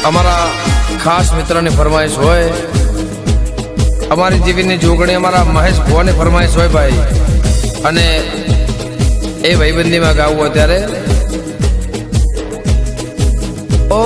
અમારા ખાસ મિત્રની ફરમાઈશ હોય, અમારી જીવીની જોગણી અમારા મહેશ ભુવાની ફરમાઈશ હોય ભાઈ, અને એ ભાઈબંધીમાં ગાવું હોય ત્યારે ઓ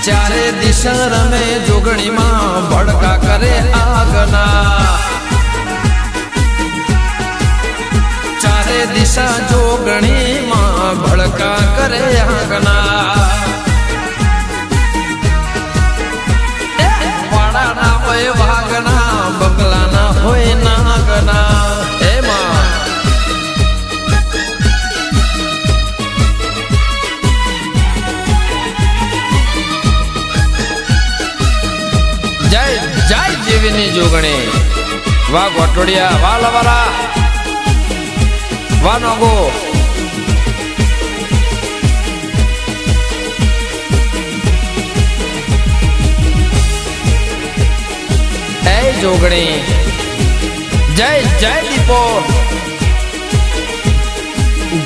चारे दिशा रमे जोगणी मां भड़का करे आगना, चारे दिशा जोगणी मां भड़का करे आगना, वाड़ा ना होए वागना बंगला ना होए नागना। ए मां जय जीवीनी जोगणी वा गोटोड़िया वा लवारा वा नोगो ए जोगणी जय जय दीपो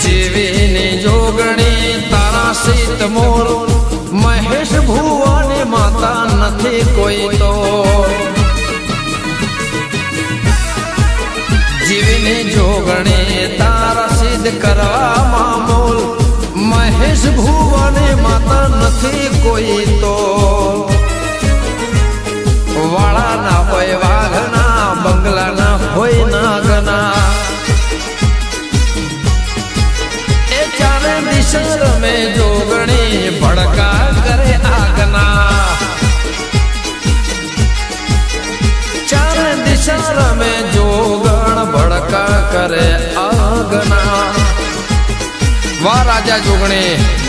जीवीनी जोगणी तारा सीत मोर महेश भुवानी माता नथी कोई तो जीवनी जोगणी तारा सिद्ध करवा मामूल महेश भुवानी माता नथी कोई तो वाड़ा ना होय वाघना बंगला ना होय नागना, ए चारे दिशा में जोगणी भड़का करे आगना, चार दिशा में जोगण भड़का करे आगना। वाह राजा जोगणी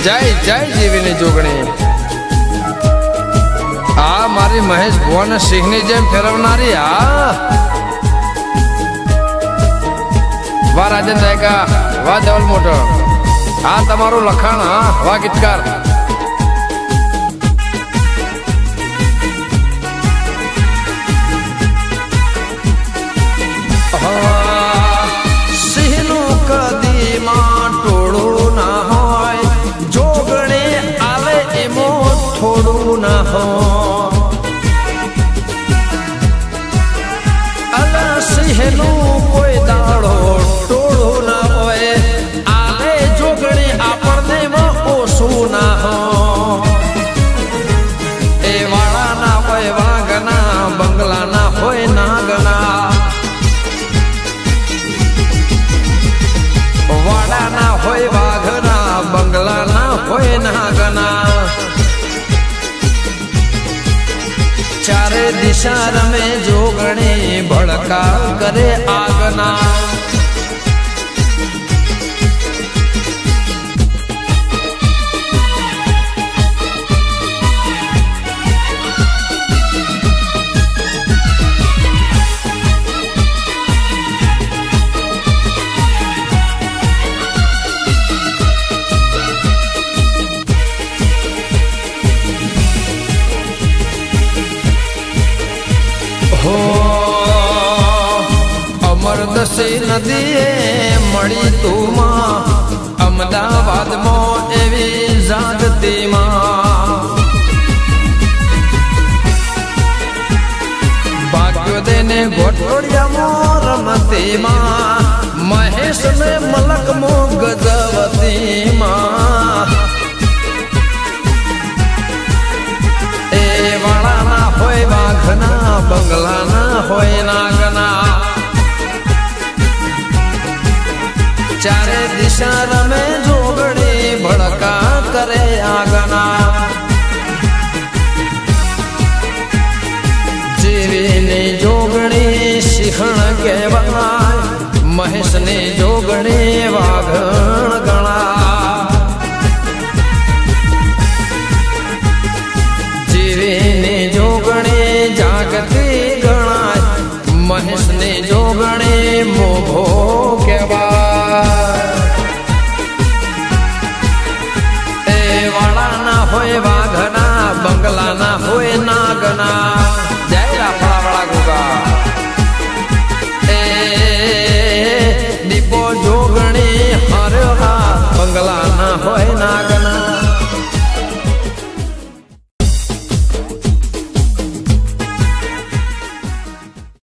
जय जय जीवीनी जोगणी आ मारी महेश भुवन सिंहनी जेम फेरवनारी आ वाह राजन जायका वाह देवल मोटो आ तमारू लखाण वाह गीतकार सिंहनु कदी मां टोळू ना होय जोगणे आवे एमो थोड़ू ना हो, अला सिंहनु कोई दाड़ो टोळू ना होय आवे जोगणे आपणे में ओसू ना हो, ए वाड़ा ना होय वागना बंगला ना होय नागना, वाड़ा ना होय वाघना बंगला ना होय नागना, चारे दिशा में जोगणी भड़का करे आगना। हो अमरदसी नदी मड़ी तू मां अमदावाद मो एवी जागती मां, भाग्यो देने घोटोड़िया मो रमती मां महेश में मलक मो गजवती मां, ए वाड़ा ना होय वाघना बंगला ना होय नागना, चारे दिशा में जोगड़ी भड़का करे आगना, जीवीनी जोगणी सिख શિખણ કહેવાય મહેશ ને જોગણે વાઘણ ગણા જીવે ને જોગણે જાગતી ગણાય મહેશ ને જોગણે મોભો કહેવાય એ વાળા ના હોય વાઘના બંગલા ના હોય નાગના જય રાફડા વાળા ગોગા દીપો જોગણી હર બંગલા ના હોય નાગ